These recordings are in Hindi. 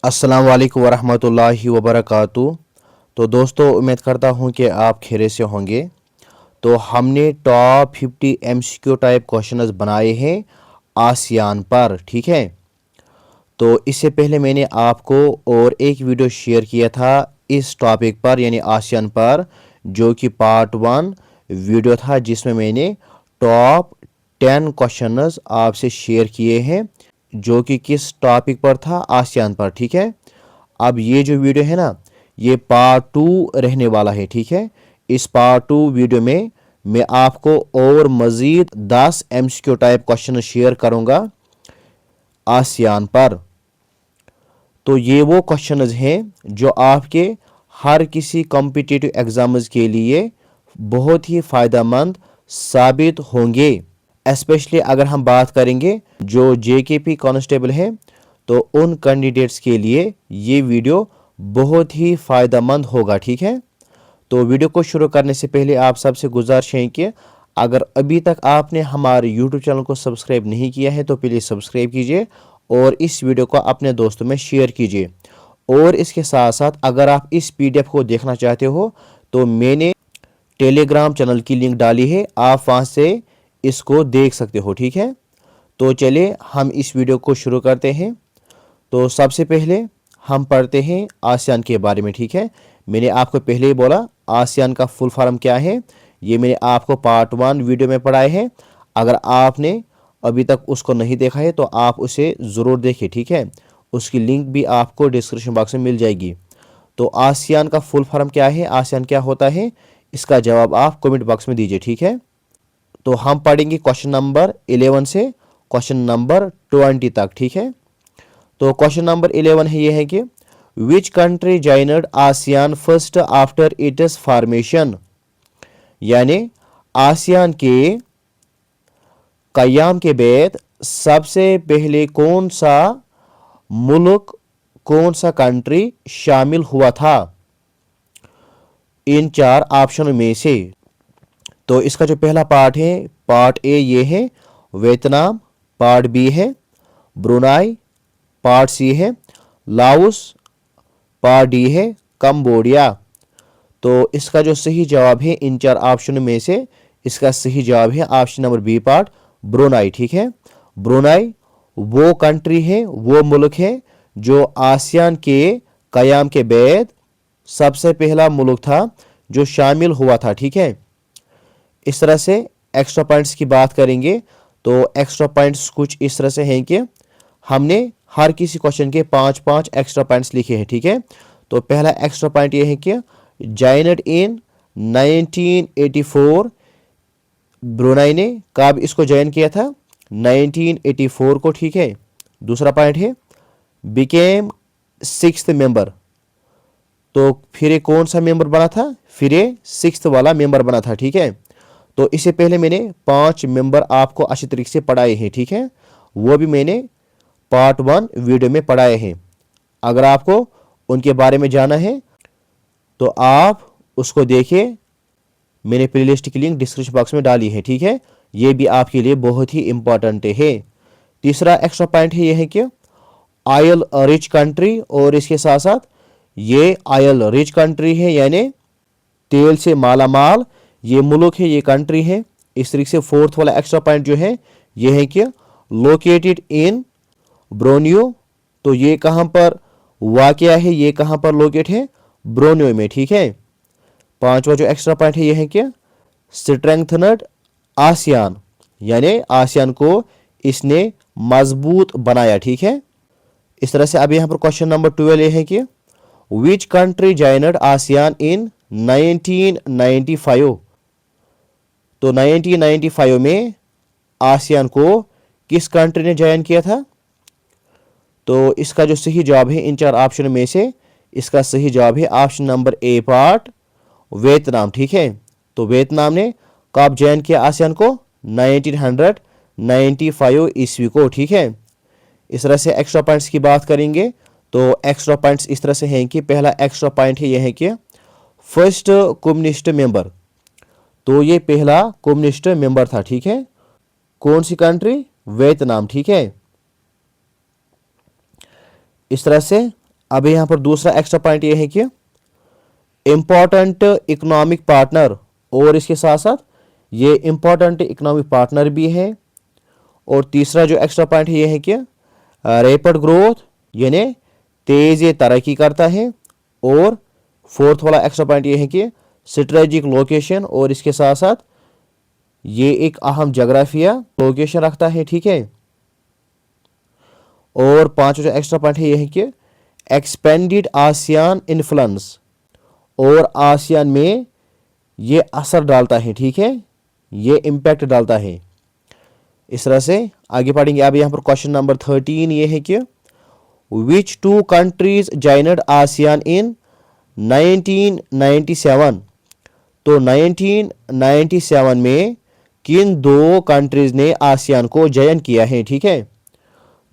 अस्सलाम वालेकुम वरहमतुल्लाहि वबरकातुहू। तो दोस्तों, उम्मीद करता हूँ कि आप खैरियत से होंगे। तो हमने टॉप 50 एमसीक्यू टाइप क्वेश्चंस बनाए हैं आसियान पर, ठीक है। तो इससे पहले मैंने आपको और एक वीडियो शेयर किया था इस टॉपिक पर यानी आसियान पर, जो कि पार्ट 1 वीडियो था, जिसमें मैंने टॉप 10 क्वेश्चंस आपसे शेयर किए हैं, जो कि किस टॉपिक पर था, आसियान पर, ठीक है। अब ये जो वीडियो है ना, ये पार्ट 2 रहने वाला है, ठीक है। इस पार्ट 2 वीडियो में मैं आपको और मज़ीद 10 एमसीक्यू टाइप क्वेश्चन शेयर करूंगा आसियान पर। तो ये वो क्वेश्चंस हैं जो आपके हर किसी कॉम्पिटिटिव एग्जाम्स के लिए बहुत ही फ़ायदेमंद साबित होंगे। एस्पेशली अगर हम बात करेंगे जो जेकेपी कांस्टेबल हैं, तो उन कैंडिडेट्स के लिए ये वीडियो बहुत ही फ़ायदेमंद होगा, ठीक है। तो वीडियो को शुरू करने से पहले आप सबसे गुजारिश है कि अगर अभी तक आपने हमारे यूट्यूब चैनल को सब्सक्राइब नहीं किया है तो प्लीज़ सब्सक्राइब कीजिए और इस वीडियो को अपने दोस्तों में शेयर कीजिए। और इसके साथ साथ अगर आप इस पीडीएफ को देखना चाहते हो तो मैंने टेलीग्राम चैनल की लिंक डाली है, आप वहाँ से इसको देख सकते हो, ठीक है। तो चलिए हम इस वीडियो को शुरू करते हैं। तो सबसे पहले हम पढ़ते हैं आसियान के बारे में, ठीक है। मैंने आपको पहले ही बोला आसियान का फुल फॉर्म क्या है, ये मैंने आपको पार्ट 1 वीडियो में पढ़ाए हैं। अगर आपने अभी तक उसको नहीं देखा है तो आप उसे ज़रूर देखें, ठीक है। उसकी लिंक भी आपको डिस्क्रिप्शन बॉक्स में मिल जाएगी। तो आसियान का फुल फॉर्म क्या है, आसियान क्या होता है, इसका जवाब आप कमेंट बॉक्स में दीजिए, ठीक है। तो हम पढ़ेंगे क्वेश्चन नंबर 11 से क्वेश्चन नंबर 20 तक, ठीक है। तो क्वेश्चन नंबर 11 है, ये है कि which country joined ASEAN first after its formation, यानी आसियान के कयाम के बाद सबसे पहले कौन सा मुल्क, कौन सा कंट्री शामिल हुआ था इन 4 ऑप्शन में से। तो इसका जो पहला पार्ट है, पार्ट ए ये है वियतनाम, पार्ट बी है ब्रुनाई, पार्ट सी है लाओस, पार्ट डी है कंबोडिया। तो इसका जो सही जवाब है इन 4 ऑप्शन में से, इसका सही जवाब है option number B part Brunei, ठीक है। ब्रुनाई वो कंट्री है, वो मुल्क है जो आसियान के कयाम के बाद सबसे पहला मुल्क था जो शामिल हुआ था, ठीक है। इस तरह से एक्स्ट्रा पॉइंट्स की बात करेंगे तो एक्स्ट्रा पॉइंट्स कुछ इस तरह से हैं कि हमने हर किसी क्वेश्चन के 5-5 एक्स्ट्रा पॉइंट्स लिखे हैं, ठीक है। तो पहला एक्स्ट्रा पॉइंट ये है कि जॉइनड इन 1984, ब्रुनाई ने कब इसको ज्वाइन किया था, 1984 को, ठीक है। दूसरा पॉइंट है बिकेम 6th मेंबर, तो फिर ये कौन सा मेंबर बना था, फिर ये 6th वाला मेंबर बना था, ठीक है। तो इससे पहले मैंने 5 मेंबर आपको अच्छी तरीके से पढ़ाए हैं, ठीक है। वो भी मैंने पार्ट 1 वीडियो में पढ़ाए हैं। अगर आपको उनके बारे में जाना है तो आप उसको देखिए, मैंने प्लेलिस्ट की लिंक डिस्क्रिप्शन बॉक्स में डाली है, ठीक है। ये भी आपके लिए बहुत ही इंपॉर्टेंट है। तीसरा एक्स्ट्रा पॉइंट है, ये है कि ऑयल रिच कंट्री, और इसके साथ साथ ये ऑयल रिच कंट्री है यानी तेल से माला माल ये मुल्क है, ये कंट्री है। इस तरीके से फोर्थ वाला एक्स्ट्रा पॉइंट जो है ये है कि लोकेटेड इन ब्रोनियो, तो ये कहां पर वाकया है, ये कहां पर लोकेट है, ब्रोनियो में, ठीक है। पांचवा जो एक्स्ट्रा पॉइंट है ये है कि स्ट्रेंथनड आसियान, यानी आसियान को इसने मजबूत बनाया, ठीक है। इस तरह से अब यहां पर क्वेश्चन नंबर 12 ये है कि विच कंट्री जॉइनड आसियान इन 1995, तो 1995 में आसियान को किस कंट्री ने ज्वाइन किया था। तो इसका जो सही जवाब है इन 4 ऑप्शन में से, इसका सही जवाब है option number A part Vietnam, ठीक है। तो वियतनाम ने कब ज्वाइन किया आसियान को, 1995 ईस्वी को, ठीक है। इस तरह से एक्स्ट्रा पॉइंट्स की बात करेंगे तो एक्स्ट्रा पॉइंट्स इस तरह से हैं कि पहला एक्स्ट्रा पॉइंट है यह है कि फर्स्ट कम्युनिस्ट मेंबर, तो ये पहला कम्युनिस्ट मेंबर था, ठीक है। कौन सी कंट्री, वियतनाम, ठीक है। इस तरह से अब यहाँ पर दूसरा एक्स्ट्रा पॉइंट ये है कि इम्पॉर्टेंट इकोनॉमिक पार्टनर, और इसके साथ साथ ये इम्पॉर्टेंट इकोनॉमिक पार्टनर भी है। और तीसरा जो एक्स्ट्रा पॉइंट है ये है कि रैपिड ग्रोथ यानी तेज ये तरक्की करता है। और फोर्थ वाला एक्स्ट्रा पॉइंट ये है कि स्ट्रेटेजिक लोकेशन, और इसके साथ साथ ये एक अहम जोग्राफिया लोकेशन रखता है, ठीक है। और पांचवा जो एक्स्ट्रा पॉइंट है ये है कि एक्सपेंडेड आसियान इन्फ्लुएंस, और आसियान में ये असर डालता है, ठीक है, ये इम्पैक्ट डालता है। इस तरह से आगे पढ़ेंगे। अब यहाँ पर क्वेश्चन नंबर 13 ये है कि विच टू कंट्रीज जॉइनड आसियान इन 1997। तो 1997 में किन दो कंट्रीज ने आसियान को ज्वाइन किया है, ठीक है।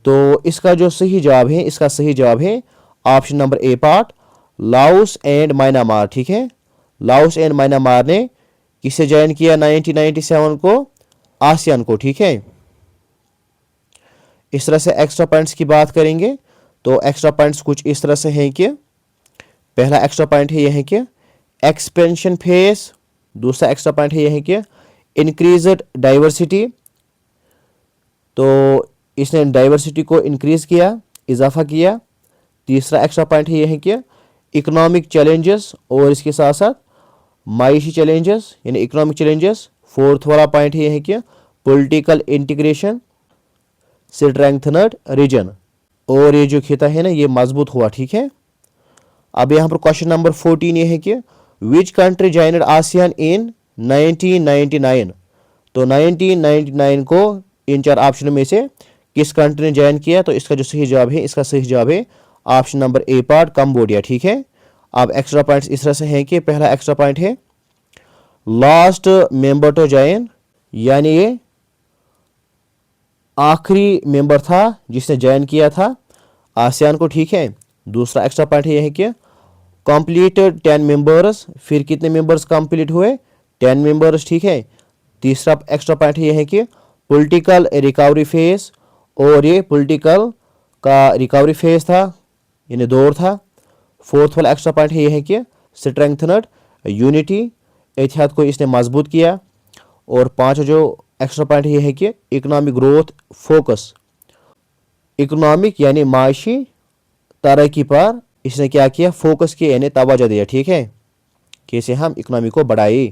तो इसका जो सही जवाब है, इसका सही जवाब है option number A part, Laos and Myanmar, ठीक है। लाओस एंड म्यांमार ने किसे ज्वाइन किया 1997 को? आसियान को, ठीक है। इस तरह से एक्स्ट्रा पॉइंट्स की बात करेंगे तो एक्स्ट्रा पॉइंट्स कुछ इस तरह से हैं कि पहला एक्स्ट्रा पॉइंट है यह है कि एक्सपेंशन फेज। दूसरा एक्स्ट्रा पॉइंट है यह है कि इंक्रीज्ड डाइवर्सिटी, तो इसने डाइवर्सिटी को इंक्रीज किया, इजाफा किया। तीसरा एक्स्ट्रा पॉइंट है यह है कि इकोनॉमिक चैलेंजेस, और इसके साथ साथ मायशी चैलेंजेस यानी इकोनॉमिक चैलेंजेस। फोर्थ वाला पॉइंट है यह है कि पॉलिटिकल इंटीग्रेशन स्ट्रेंथनड रीजन, और ये जो खिता है ना ये मजबूत हुआ, ठीक है। अब यहाँ पर क्वेश्चन नंबर 14 ये है कि विच कंट्री जॉइनड आसियान इन 1999। तो 1999 को इन चार ऑप्शन में से किस कंट्री ने ज्वाइन किया? तो इसका जो सही जवाब है, इसका सही जवाब है option number A part, Cambodia, ठीक है। अब एक्स्ट्रा पॉइंट्स इस तरह से हैं कि पहला एक्स्ट्रा पॉइंट है लास्ट मेंबर टू ज्वाइन, यानी ये आखिरी मेंबर था जिसने ज्वाइन किया था आसियान को, ठीक है। दूसरा एक्स्ट्रा पॉइंट यह है कि कंप्लीटेड 10 मेंबर्स, फिर कितने मेंबर्स कंप्लीट हुए? 10 मेंबर्स, ठीक है। तीसरा एक्स्ट्रा पॉइंट यह है कि पॉलिटिकल रिकवरी फेज, और ये पॉलिटिकल का रिकवरी फेज था यानी दौर था। फोर्थ वाला एक्स्ट्रा पॉइंट है यह है कि स्ट्रेंथनड यूनिटी, इत्तेहाद को इसने मजबूत किया। और पांचवा जो एक्स्ट्रा पॉइंट यह है कि इकोनॉमिक ग्रोथ फोकस, इकोनॉमिक यानी माशी तरक्की पर इसने क्या किया? फोकस किया यानी तवज्जो दिया, ठीक है, कैसे हम इकोनॉमी को बढ़ाए।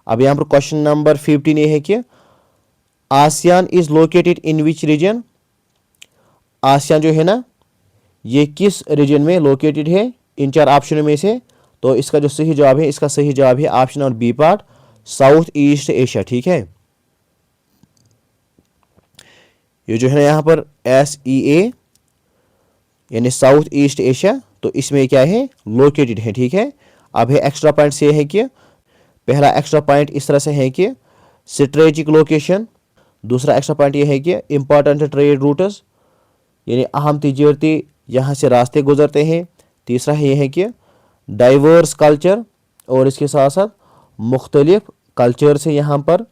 अब यहाँ पर क्वेश्चन नंबर 15 ये है कि ASEAN is located in which region. ASEAN जो है ना ये किस रीजन में लोकेटेड है इन चार ऑप्शनों में से? तो इसका जो सही जवाब है, इसका सही जवाब है option number B part, south east Asia, ठीक है। ये जो है ना यहाँ पर SEA यानी साउथ ईस्ट एशिया, तो इसमें क्या है? लोकेटेड है, ठीक है। अब है एक्स्ट्रा पॉइंट से है कि पहला एक्स्ट्रा पॉइंट इस तरह से है कि स्ट्रेटेजिक लोकेशन। दूसरा एक्स्ट्रा पॉइंट ये है कि इंपॉर्टेंट ट्रेड रूट्स यानी अहम तिजारती यहाँ से रास्ते गुजरते हैं। तीसरा है ये है कि डाइवर्स कल्चर, और इसके साथ साथ मुख्तलिफ कल्चर से यहाँ पर।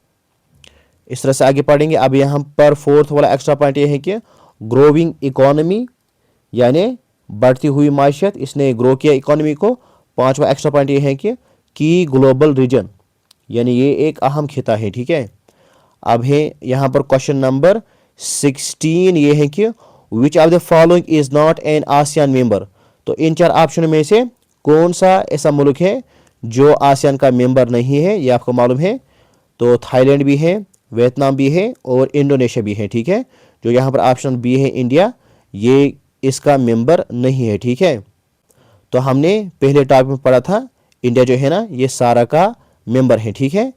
इस तरह से आगे पढ़ेंगे। अब यहाँ पर फोर्थ वाला एक्स्ट्रा पॉइंट ये है कि ग्रोविंग इकोनॉमी यानी बढ़ती हुई माशियत, इसने ग्रो किया इकोनॉमी को। पांचवा एक्स्ट्रा पॉइंट ये है कि ग्लोबल रीजन यानी ये एक अहम खिता है, ठीक है। अब है यहाँ पर क्वेश्चन नंबर 16 ये है कि which of the following is not an ASEAN member. तो इन चार ऑप्शन में से कौन सा ऐसा मुल्क है जो आसियान का मेंबर नहीं है? ये आपको मालूम है। तो थाईलैंड भी है, वियतनाम भी है, और इंडोनेशिया भी है, ठीक है। जो यहाँ पर ऑप्शन बी है इंडिया, ये इसका मेंबर नहीं है, ठीक है। तो हमने पहले टॉपिक में पढ़ा था इंडिया जो है ना ये सारा का मेंबर है, ठीक है।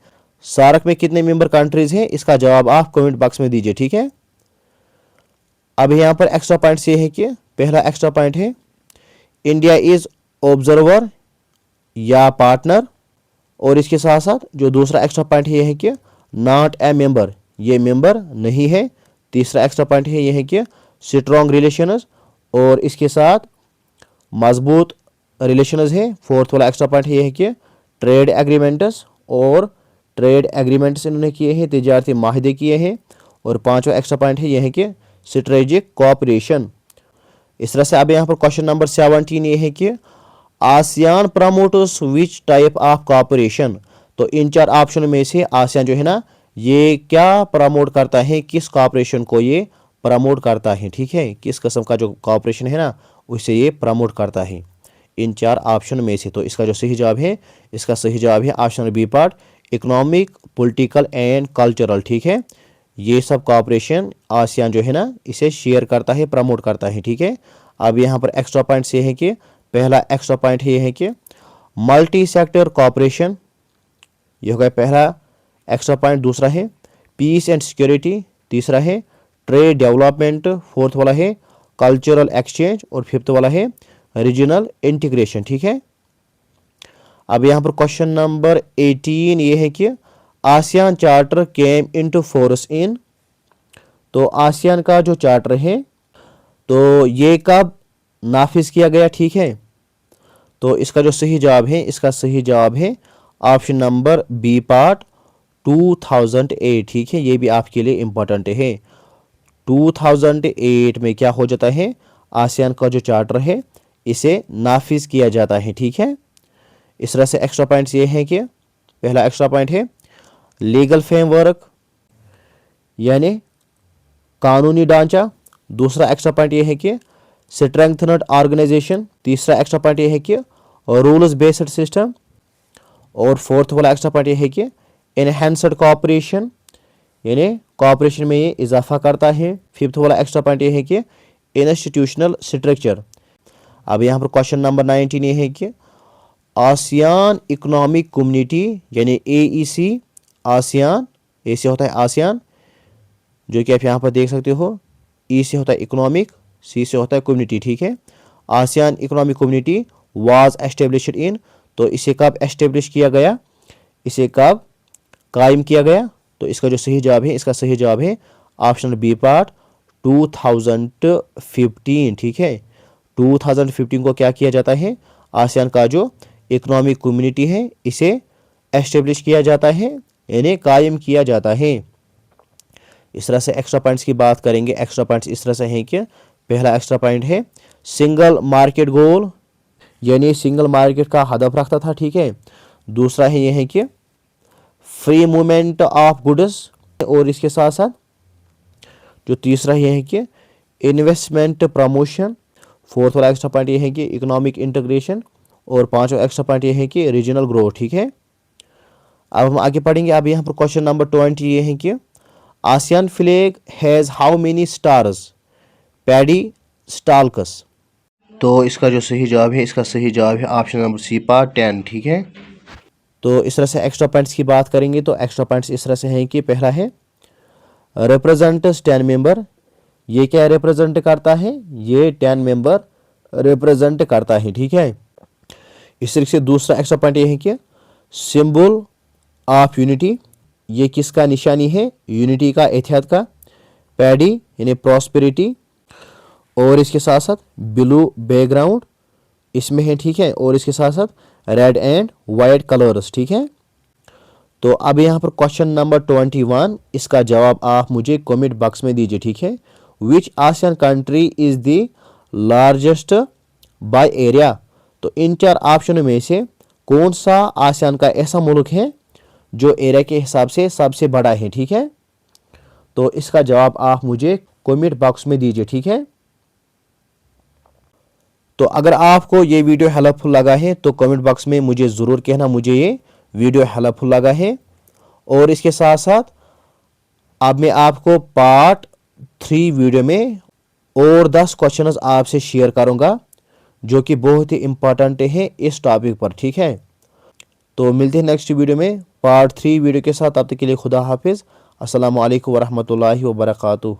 सार्क में कितने मेंबर कंट्रीज हैं? इसका जवाब आप कमेंट बॉक्स में दीजिए, ठीक है। अब यहाँ पर एक्स्ट्रा पॉइंट ये है कि पहला एक्स्ट्रा पॉइंट है इंडिया इज ऑब्जर्वर या पार्टनर, और इसके साथ साथ जो दूसरा एक्स्ट्रा पॉइंट ये है कि नॉट ए मेंबर, ये मेंबर नहीं है। तीसरा एक्स्ट्रा पॉइंट है ये है कि स्ट्रॉन्ग रिलेशंस, और इसके साथ मजबूत रिलेशंस है। फोर्थ वाला एक्स्ट्रा पॉइंट ये है कि ट्रेड एग्रीमेंट्स, और ट्रेड एग्रीमेंट्स इन्होंने किए हैं, तिजारती माहिदे किए हैं। और पांचवा एक्स्ट्रा पॉइंट है यह है कि स्ट्रेटेजिक कोऑपरेशन इस तरह से अब यहाँ पर क्वेश्चन नंबर 17 ये है कि ASEAN promoters which type of corporation. तो इन चार ऑप्शन में से आसियान जो है ना, ये क्या प्रमोट करता है, किस कॉपरेशन को ये प्रमोट करता है, ठीक है, किस किस्म का जो कॉपरेशन है ना उसे ये प्रमोट करता है इन चार ऑप्शन में से। तो इसका जो सही जवाब है, इसका सही जवाब है option B part, economic, political and cultural, ठीक है। ये सब कॉपरेशन आसियान जो है ना इसे शेयर करता है, प्रमोट करता है, ठीक है। अब यहाँ पर एक्स्ट्रा पॉइंट ये है कि पहला एक्स्ट्रा पॉइंट ये है कि मल्टी सेक्टर कॉपरेशन, ये हो गया पहला एक्स्ट्रा पॉइंट। दूसरा है पीस एंड सिक्योरिटी, तीसरा है ट्रेड डेवलपमेंट, फोर्थ वाला है कल्चरल एक्सचेंज और फिफ्थ वाला है रीजनल इंटीग्रेशन, ठीक है। अब यहाँ पर क्वेश्चन नंबर 18 ये है कि ASEAN charter came into force in. तो आसियान का जो चार्टर है तो ये कब नाफिज किया गया, ठीक है। तो इसका जो सही जवाब है, इसका सही जवाब है ऑप्शन नंबर बी पार्ट 2008, ठीक है। ये भी आपके लिए इंपॉर्टेंट है। 2008 में क्या हो जाता है, आसियान का जो चार्टर है इसे नाफिज किया जाता है, ठीक है। इस तरह से एक्स्ट्रा पॉइंट्स ये हैं कि पहला एक्स्ट्रा पॉइंट है लीगल फ्रेमवर्क यानी कानूनी ढांचा। दूसरा एक्स्ट्रा पॉइंट ये है कि स्ट्रेंथनड ऑर्गेनाइजेशन। तीसरा एक्स्ट्रा पॉइंट ये है कि रूल्स बेस्ड सिस्टम। और फोर्थ वाला एक्स्ट्रा पॉइंट ये है कि एनहेंस्ड कोऑपरेशन यानी कोऑपरेशन में ये इजाफा करता है। फिफ्थ वाला एक्स्ट्रा पॉइंट ये है कि इंस्टीट्यूशनल स्ट्रक्चर। अब यहाँ पर क्वेश्चन नंबर 19 ये है कि आसियान इकोनॉमिक कम्युनिटी यानी AEC, आसियान, ए से होता है आसियान जो कि आप यहाँ पर देख सकते हो, E से होता है इकोनॉमिक, C से होता है कम्युनिटी, ठीक है। ASEAN economic community was established in. तो इसे कब एस्टेब्लिश किया गया, इसे कब कायम किया गया। तो इसका जो सही जवाब है, इसका सही जवाब है ऑप्शन बी पार्ट 2015, ठीक है। 2015 को क्या किया जाता है, आसियान का जो इकोनॉमिक कम्युनिटी है इसे एस्टेब्लिश किया जाता है यानी कायम किया जाता है। इस तरह से एक्स्ट्रा पॉइंट्स की बात करेंगे। एक्स्ट्रा पॉइंट्स इस तरह से हैं कि पहला एक्स्ट्रा पॉइंट है सिंगल मार्केट गोल यानी सिंगल मार्केट का हदफ रखता था, ठीक है। दूसरा है यह है कि फ्री मूवमेंट ऑफ गुड्स। और इसके साथ साथ जो तीसरा यह है कि इन्वेस्टमेंट प्रमोशन। फोर्थ वाला एक्स्ट्रा पॉइंट यह है कि इकोनॉमिक इंटीग्रेशन। और पांचवा एक्स्ट्रा पॉइंट यह है कि रीजनल ग्रोथ, ठीक है। अब हम आगे पढ़ेंगे। अब यहाँ पर क्वेश्चन नंबर 20 ये है कि ASEAN flag has how many stars, paddy stalks. तो इसका जो सही जवाब है, इसका सही जवाब है ऑप्शन नंबर सी पार्ट 10, ठीक है। तो इस तरह से एक्स्ट्रा पॉइंट्स की बात करेंगे। तो एक्स्ट्रा पॉइंट्स इस तरह से हैं कि पहला है रिप्रेजेंट 10 मेंबर। ये क्या रिप्रेजेंट करता है, ये 10 मेंबर रिप्रेजेंट करता है, ठीक है। इस तरह से दूसरा एक्स्ट्रा पॉइंट ये है कि सिंबल ऑफ यूनिटी, ये किसका निशानी है, यूनिटी का, इत्तेहाद का। पैडी यानी प्रॉस्पेरिटी। और इसके साथ साथ ब्लू बैकग्राउंड इसमें है, ठीक है। और इसके साथ साथ रेड एंड वाइट कलर्स, ठीक है। तो अब यहाँ पर क्वेश्चन नंबर 21, इसका जवाब आप मुझे कमेंट बॉक्स में दीजिए, ठीक है। Which ASEAN country is the largest by area. तो इन चार ऑप्शनों में से कौन सा आसियान का ऐसा मुल्क है जो एरिया के हिसाब से सबसे बड़ा है, ठीक है। तो इसका जवाब आप मुझे कमेंट बॉक्स में दीजिए, ठीक है। तो अगर आपको ये वीडियो हेल्पफुल लगा है तो कमेंट बॉक्स में मुझे ज़रूर कहना मुझे ये वीडियो हेल्पफुल लगा है। और इसके साथ साथ अब मैं आपको पार्ट 3 वीडियो में और 10 क्वेश्चंस आपसे शेयर करूंगा जो कि बहुत ही इंपॉर्टेंट है इस टॉपिक पर, ठीक है। तो मिलते हैं नेक्स्ट वीडियो में पार्ट 3 वीडियो के साथ। तब तक के लिए खुदा हाफिज़। अस्सलामु अलैकुम वरहमतुल्लाहि वबरकातुहू।